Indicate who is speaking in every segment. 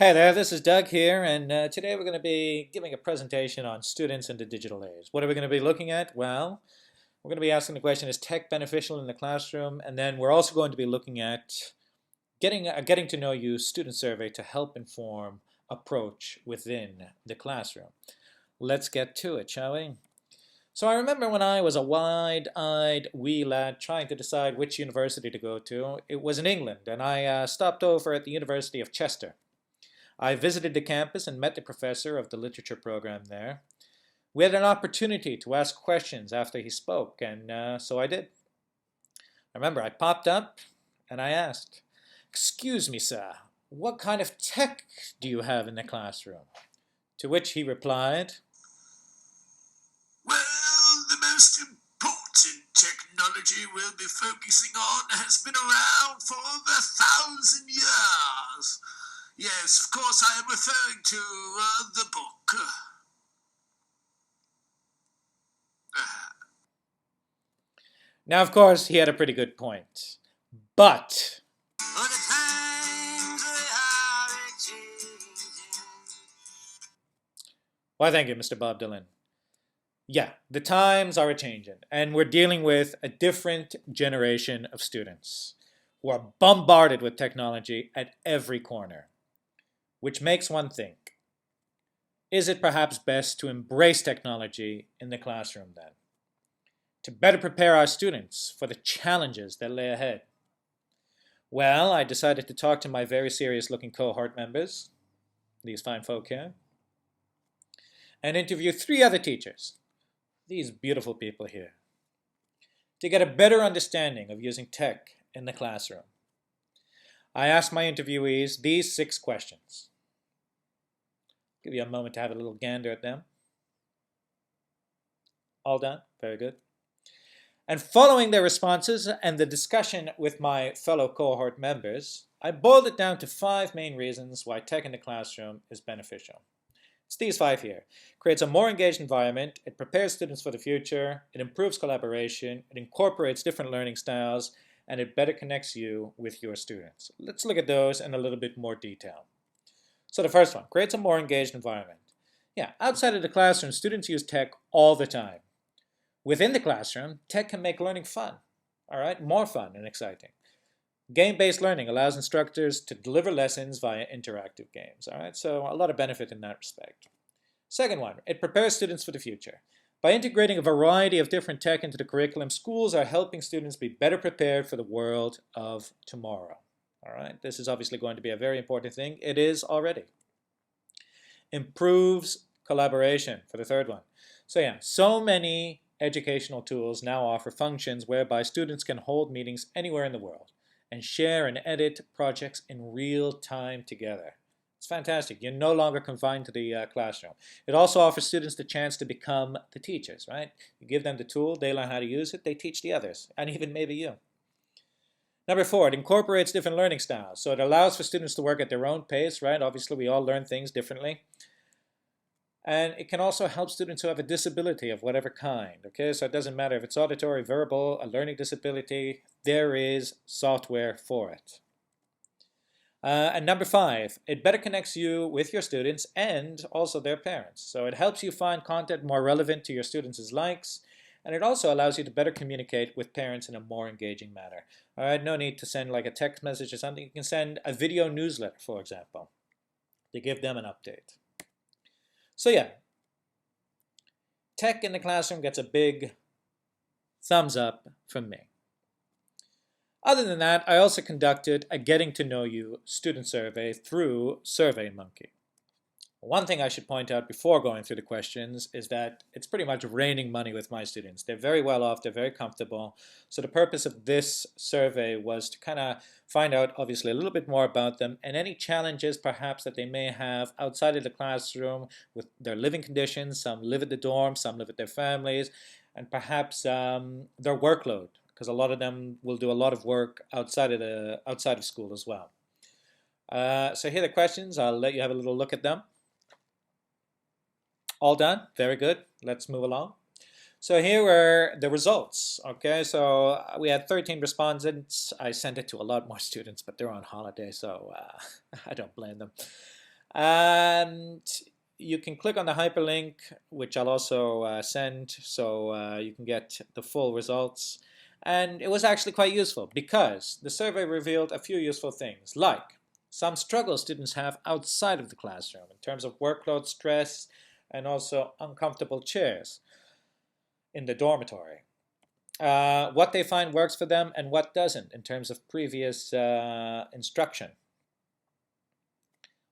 Speaker 1: Hey there, this is Doug here, and today we're going to be giving a presentation on students in the digital age. What are we going to be looking at? Well, we're going to be asking the question, is tech beneficial in the classroom? And then we're also going to be looking at getting a getting to know you student survey to help inform approach within the classroom. Let's get to it, shall we? So I remember when I was a wide-eyed wee lad trying to decide which university to go to. It was in England, and I stopped over at the University of Chester. I visited the campus and met the professor of the literature program there. We had an opportunity to ask questions after he spoke, and so I did. I remember I popped up and I asked, "Excuse me, sir, what kind of tech do you have in the classroom?" To which he replied,
Speaker 2: Well, the most important technology we'll be focusing on has been around for over 1,000 years. Yes, of course, I am referring to the book.
Speaker 1: Now, of course, he had a pretty good point. But,
Speaker 2: For the times they are changing.
Speaker 1: why thank you, Mr. Bob Dylan. Yeah, the times are changing, and we're dealing with a different generation of students who are bombarded with technology at every corner, which makes one think, is it perhaps best to embrace technology in the classroom then, to better prepare our students for the challenges that lay ahead? Well, I decided to talk to my very serious-looking cohort members, these fine folk here, and interview three other teachers, these beautiful people here, to get a better understanding of using tech in the classroom. I asked my interviewees these 6 questions. Give you a moment to have a little gander at them. All done? Very good. And following their responses and the discussion with my fellow cohort members, I boiled it down to 5 main reasons why tech in the classroom is beneficial. It's these 5 here. It creates a more engaged environment, it prepares students for the future, it improves collaboration, it incorporates different learning styles, and it better connects you with your students. Let's look at those in a little bit more detail. So the first one, creates a more engaged environment. Yeah, outside of the classroom, students use tech all the time. Within the classroom, tech can make learning fun, all right, more fun and exciting. Game-based learning allows instructors to deliver lessons via interactive games, all right, so a lot of benefit in that respect. Second one, it prepares students for the future. By integrating a variety of different tech into the curriculum, schools are helping students be better prepared for the world of tomorrow. All right, this is obviously going to be a very important thing. It is already. Improves collaboration for the third one. So yeah, so many educational tools now offer functions whereby students can hold meetings anywhere in the world and share and edit projects in real time together. It's fantastic. You're no longer confined to the classroom. It also offers students the chance to become the teachers, right? You give them the tool, they learn how to use it, they teach the others, and even maybe you. Number 4, it incorporates different learning styles. So it allows for students to work at their own pace, right? Obviously, we all learn things differently. And it can also help students who have a disability of whatever kind, okay? So it doesn't matter if it's auditory, verbal, a learning disability, there is software for it. And number 5, it better connects you with your students and also their parents. So it helps you find content more relevant to your students' likes, and it also allows you to better communicate with parents in a more engaging manner. All right, no need to send like a text message or something. You can send a video newsletter, for example, to give them an update. So yeah, tech in the classroom gets a big thumbs up from me. Other than that, I also conducted a Getting to Know You student survey through SurveyMonkey. One thing I should point out before going through the questions is that it's pretty much raining money with my students. They're very well off, they're very comfortable. So the purpose of this survey was to kind of find out, obviously, a little bit more about them and any challenges perhaps that they may have outside of the classroom with their living conditions. Some live at the dorm, some live with their families, and perhaps their workload, because a lot of them will do a lot of work outside of school as well. So here are the questions. I'll let you have a little look at them. All done? Very good. Let's move along. So here were the results. Okay, so we had 13 respondents. I sent it to a lot more students, but they're on holiday, so I don't blame them. And you can click on the hyperlink, which I'll also send, so you can get the full results. And it was actually quite useful because the survey revealed a few useful things, like some struggles students have outside of the classroom in terms of workload, stress, and also uncomfortable chairs in the dormitory. What they find works for them and what doesn't in terms of previous instruction.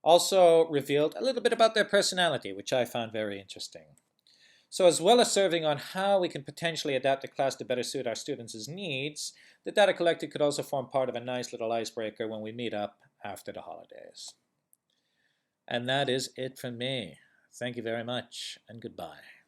Speaker 1: Also revealed a little bit about their personality, which I found very interesting. So as well as serving on how we can potentially adapt the class to better suit our students' needs, the data collected could also form part of a nice little icebreaker when we meet up after the holidays. And that is it from me. Thank you very much, and goodbye.